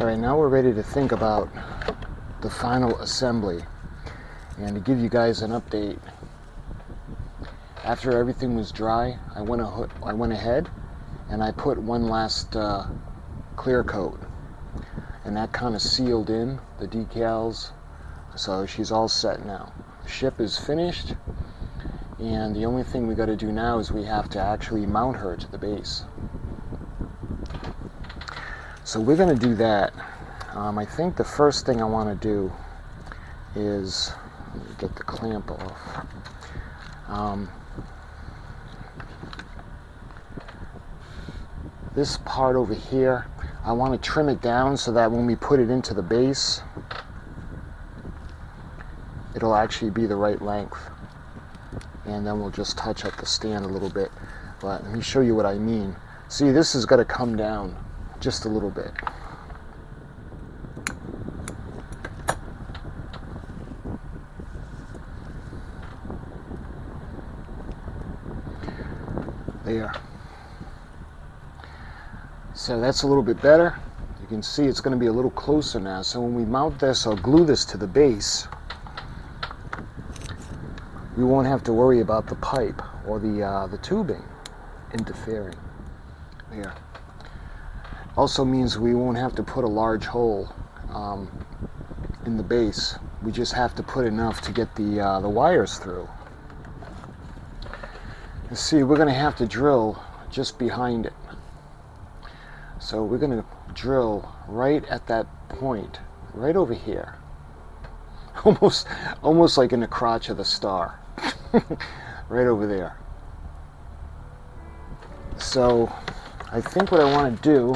Alright, now we're ready to think about the final assembly. And to give you guys an update, after everything was dry, I went ahead and I put one last clear coat. And that kind of sealed in the decals, so she's all set now. The ship is finished, and the only thing we got to do now is we have to actually mount her to the base. So we're going to do that. I think the first thing I want to do is get the clamp off. This part over here, I want to trim it down so that when we put it into the base, it'll actually be the right length. And then we'll just touch up the stand a little bit. But let me show you what I mean. See, this has got to come down just a little bit. There. So that's a little bit better. You can see it's going to be a little closer now. So when we mount this or glue this to the base, we won't have to worry about the pipe or the tubing interfering. There. Also means we won't have to put a large hole in the base. We just have to put enough to get the wires through. You see, we're going to have to drill just behind it. So we're going to drill right at that point, right over here. Almost like in the crotch of the star. Right over there. So I think what I want to do,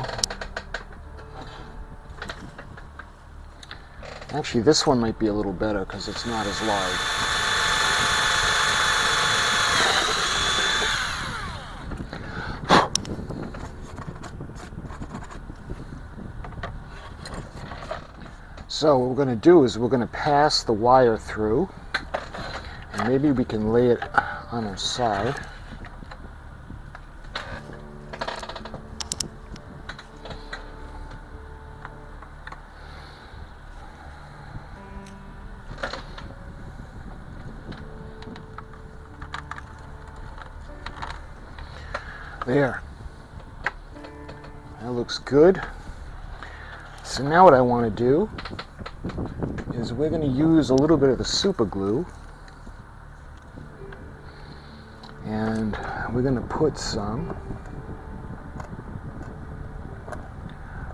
actually this one might be a little better because it's not as large. So what we're going to do is we're going to pass the wire through, and maybe we can lay it on our side. There. That looks good. So now what I want to do is we're going to use a little bit of the super glue, and we're going to put some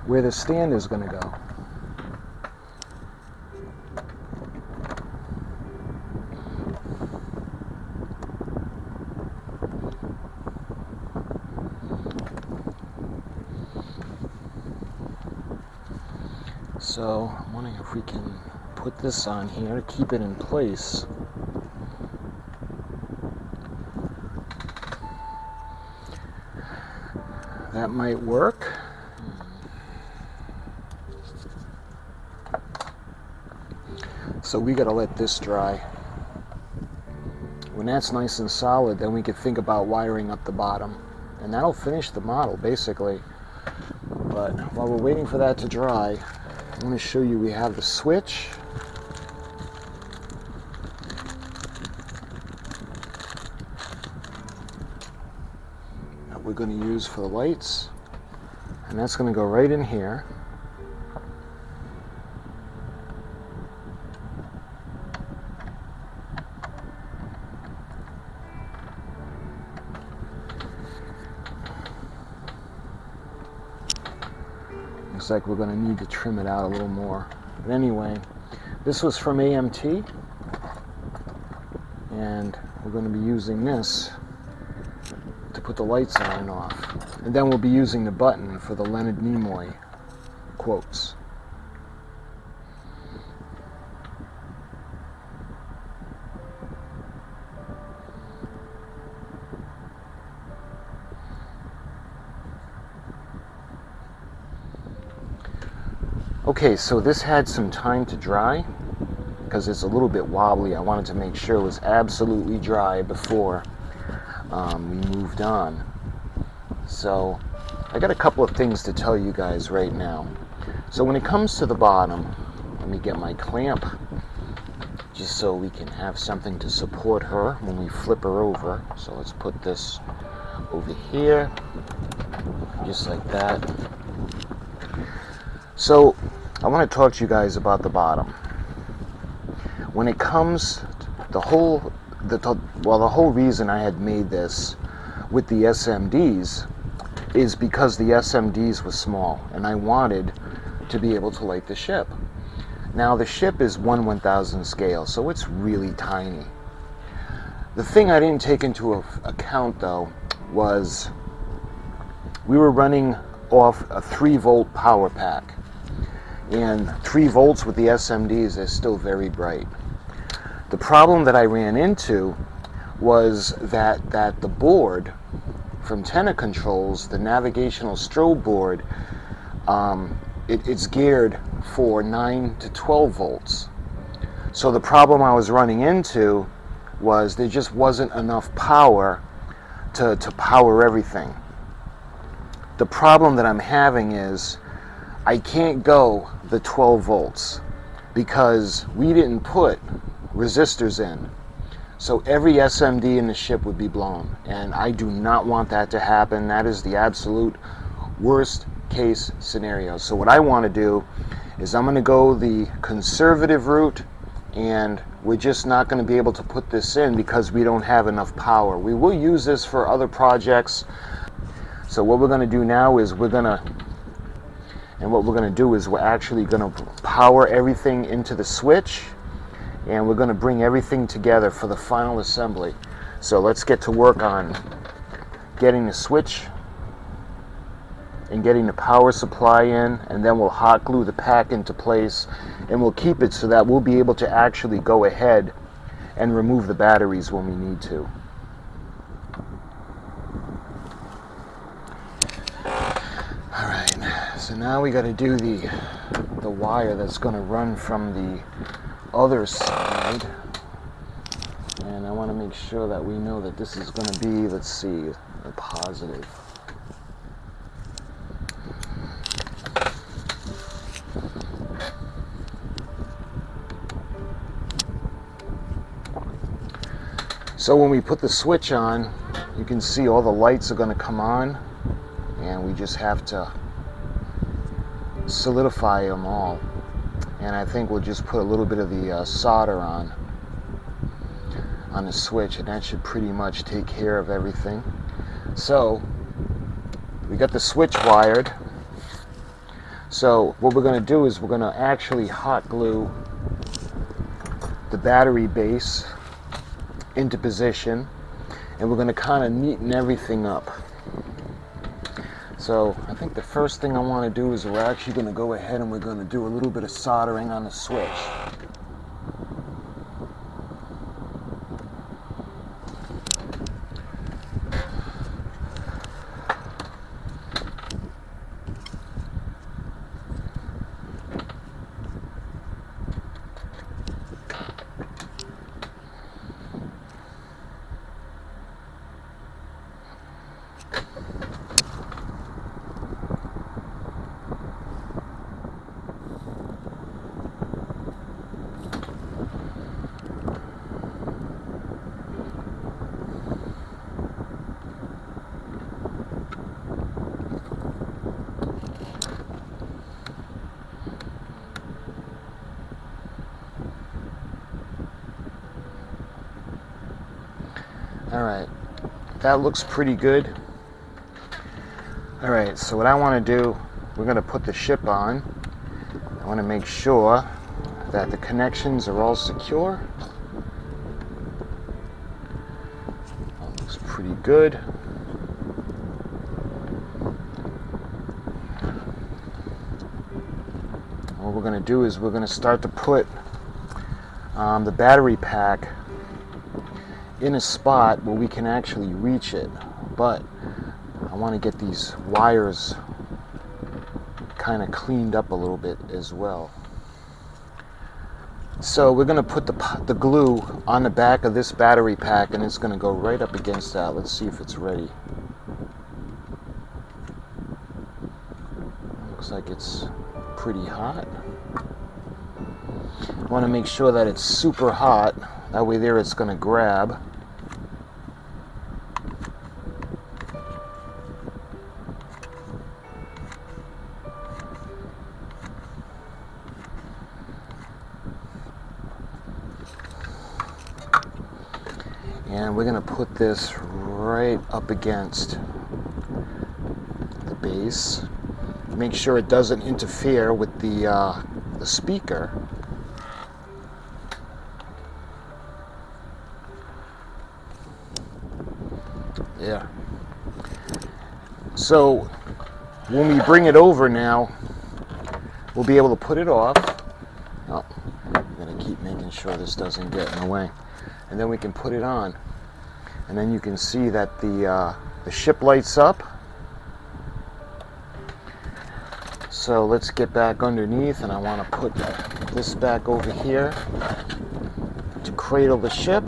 where the stand is going to go. So I'm wondering if we can put this on here to keep it in place. That might work. So we got to let this dry. When that's nice and solid, then we can think about wiring up the bottom. And that'll finish the model, basically. But while we're waiting for that to dry, I want to show you we have the switch. That we're going to use for the lights. And that's going to go right in here. Looks like we're going to need to trim it out a little more. But anyway, this was from AMT, and we're going to be using this to put the lights on and off. And then we'll be using the button for the Leonard Nimoy quotes. Okay, so this had some time to dry because it's a little bit wobbly. I wanted to make sure it was absolutely dry before we moved on. So I got a couple of things to tell you guys right now. So when it comes to the bottom, let me get my clamp just so we can have something to support her when we flip her over. So let's put this over here, just like that. So I want to talk to you guys about the bottom. When it comes, the whole reason I had made this with the SMDs is because the SMDs was small and I wanted to be able to light the ship. Now the ship is 1/1000 scale, so it's really tiny. The thing I didn't take into account though was we were running off a 3-volt power pack, and 3 volts with the SMDs is still very bright. The problem that I ran into was that the board from Tenna Controls, the navigational strobe board, it's geared for 9 to 12 volts. So the problem I was running into was there just wasn't enough power to power everything. The problem that I'm having is I can't go the 12 volts because we didn't put resistors in. So every SMD in the ship would be blown, and I do not want that to happen. That is the absolute worst case scenario. So what I want to do is I'm going to go the conservative route, and we're just not going to be able to put this in because we don't have enough power. We will use this for other projects. So what we're going to do now is we're actually going to power everything into the switch, and we're going to bring everything together for the final assembly. So let's get to work on getting the switch and getting the power supply in, and then we'll hot glue the pack into place, and we'll keep it so that we'll be able to actually go ahead and remove the batteries when we need to. Alright, so now we got to do the wire that's going to run from the other side, and I want to make sure that we know that this is going to be, let's see, a positive. So when we put the switch on, you can see all the lights are going to come on, and we just have to solidify them all. And I think we'll just put a little bit of the solder on the switch, and that should pretty much take care of everything. So we got the switch wired. So what we're going to do is we're going to actually hot glue the battery base into position, and we're going to kind of neaten everything up. So I think the first thing I want to do is we're actually going to go ahead and we're going to do a little bit of soldering on the switch. Alright, that looks pretty good. Alright, so what I want to do, we're going to put the ship on. I want to make sure that the connections are all secure. That looks pretty good. What we're going to do is we're going to start to put the battery pack in a spot where we can actually reach it, but I want to get these wires kind of cleaned up a little bit as well. So we're going to put the glue on the back of this battery pack, and it's going to go right up against that. Let's see if it's ready. Looks like it's pretty hot. I want to make sure that it's super hot. That way there it's going to grab. And we're going to put this right up against the base. Make sure it doesn't interfere with the speaker. Yeah. So when we bring it over now, we'll be able to put it off. Oh, I'm going to keep making sure this doesn't get in the way. And then we can put it on. And then you can see that the ship lights up. So let's get back underneath, and I want to put this back over here to cradle the ship.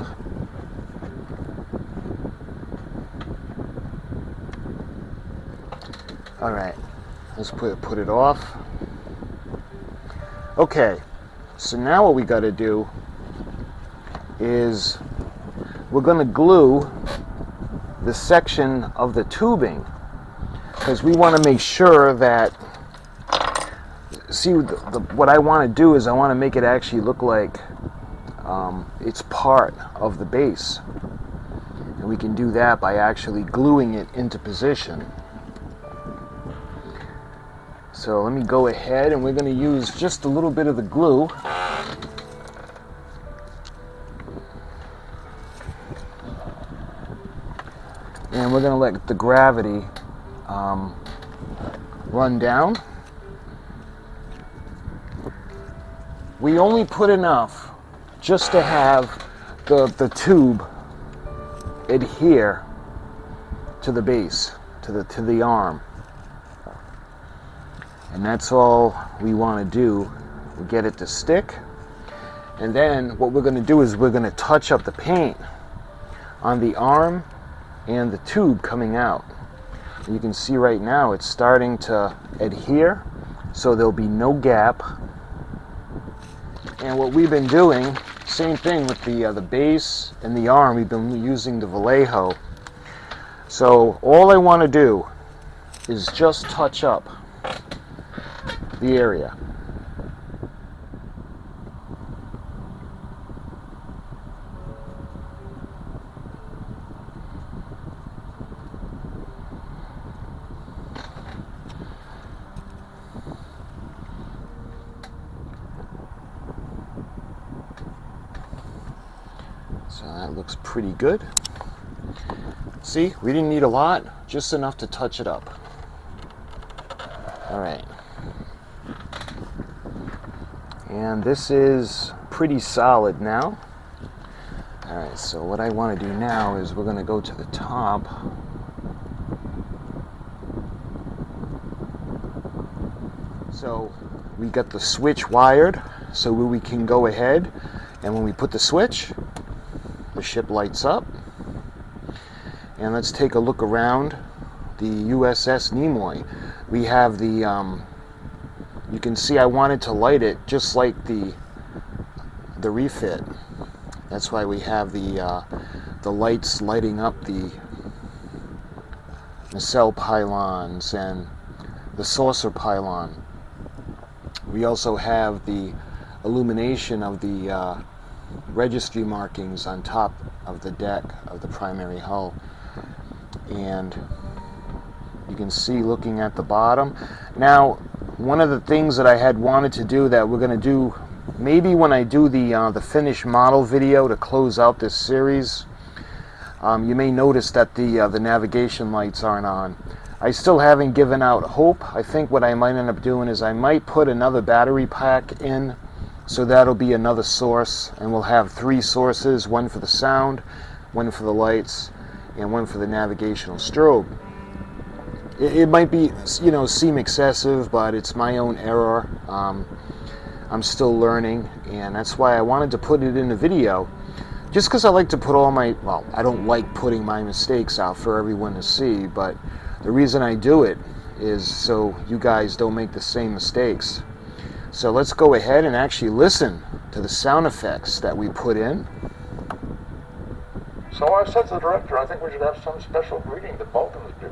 All right, let's put it off. Okay, so now what we got to do is we're going to glue the section of the tubing, because we want to make sure that, see, what I want to do is I want to make it actually look like it's part of the base. And we can do that by actually gluing it into position. So let me go ahead, and we're going to use just a little bit of the glue. And we're going to let the gravity run down. We only put enough just to have the tube adhere to the base, to the arm. And that's all we want to do. We'll get it to stick. And then what we're going to do is we're going to touch up the paint on the arm and the tube coming out. You can see right now it's starting to adhere, so there'll be no gap. And what we've been doing, same thing with the base and the arm, we've been using the Vallejo. So all I want to do is just touch up the area. So that looks pretty good. See, we didn't need a lot, just enough to touch it up. All right. And this is pretty solid now. All right, so what I want to do now is we're going to go to the top. So we got the switch wired, so we can go ahead, and when we put the switch, the ship lights up. And let's take a look around the U.S.S. Nimoy. We have the you can see I wanted to light it just like the refit. That's why we have the lights lighting up the nacelle pylons and the saucer pylon. We also have the illumination of the registry markings on top of the deck of the primary hull. And you can see looking at the bottom. Now, one of the things that I had wanted to do that we're going to do maybe when I do the finished model video to close out this series, you may notice that the navigation lights aren't on. I still haven't given out hope. I think what I might end up doing is I might put another battery pack in, so that'll be another source, and we'll have 3 sources, one for the sound, one for the lights, and one for the navigational strobe. It might be, seem excessive, but it's my own error. I'm still learning, and that's why I wanted to put it in the video, just because I like to put all my, well, I don't like putting my mistakes out for everyone to see, but the reason I do it is so you guys don't make the same mistakes. So let's go ahead and actually listen to the sound effects that we put in. So I said to the director, I think we should have some special greeting that Balkans do.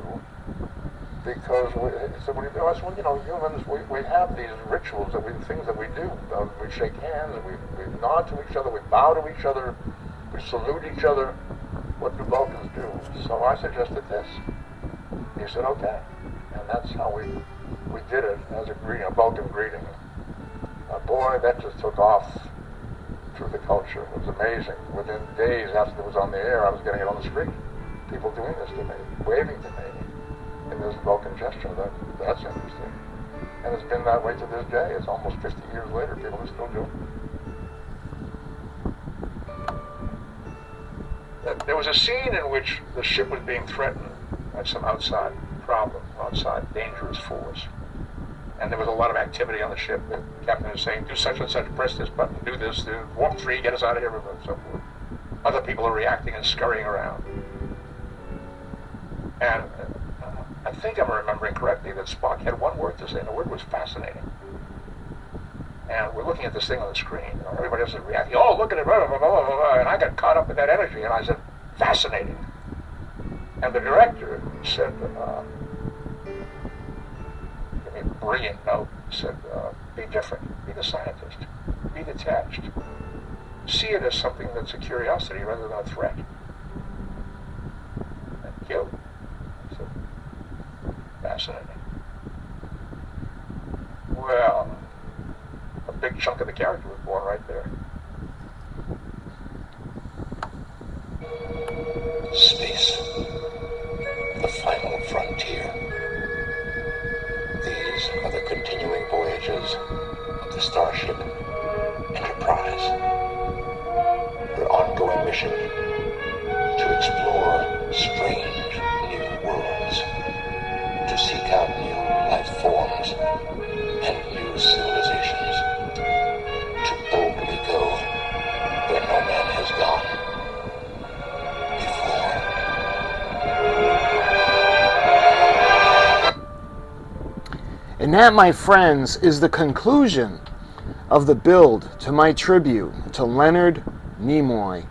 Because he said, what do you do? I said, well, you know, humans, we have these rituals, things that we do. We shake hands, we nod to each other, we bow to each other, we salute each other. What do Balkans do? So I suggested this. He said, okay. And that's how we did it as a greeting, a Balkan greeting. Boy, that just took off through the culture. It was amazing. Within days after it was on the air, I was getting it on the street. People doing this to me, waving to me in this Balkan gesture. That's interesting. And it's been that way to this day. It's almost 50 years later. People are still doing it. There was a scene in which the ship was being threatened by some outside problem, outside dangerous force. And there was a lot of activity on the ship. The captain was saying, do such and such, press this button, do this, do warp 3, get us out of here, and so forth. Other people are reacting and scurrying around. And I think I'm remembering correctly that Spock had one word to say, and the word was fascinating. And we're looking at this thing on the screen, and everybody else is reacting, oh, look at it, blah, blah, blah, blah, blah, and I got caught up in that energy, and I said, fascinating. And the director said, brilliant note, said, be different, be the scientist, be detached. See it as something that's a curiosity rather than a threat. Thank you. I said, fascinating. Well, a big chunk of the character was born right there. Space, the final frontier. These are the continuing voyages of the starship Enterprise. Her ongoing mission to explore strange new worlds, to seek out new life forms and new civilizations, to boldly go where no man has gone before. And that, my friends, is the conclusion of the build to my tribute to Leonard Nimoy.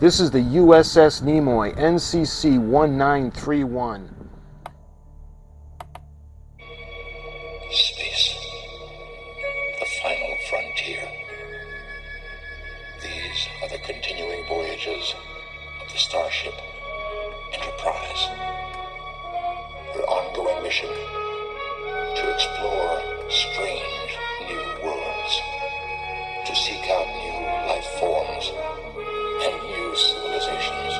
This is the U.S.S. Nimoy, NCC-1934. Space, the final frontier. These are the continuing voyages of the starship Enterprise. Her ongoing mission to explore strange new worlds, to seek out new life forms and new civilizations.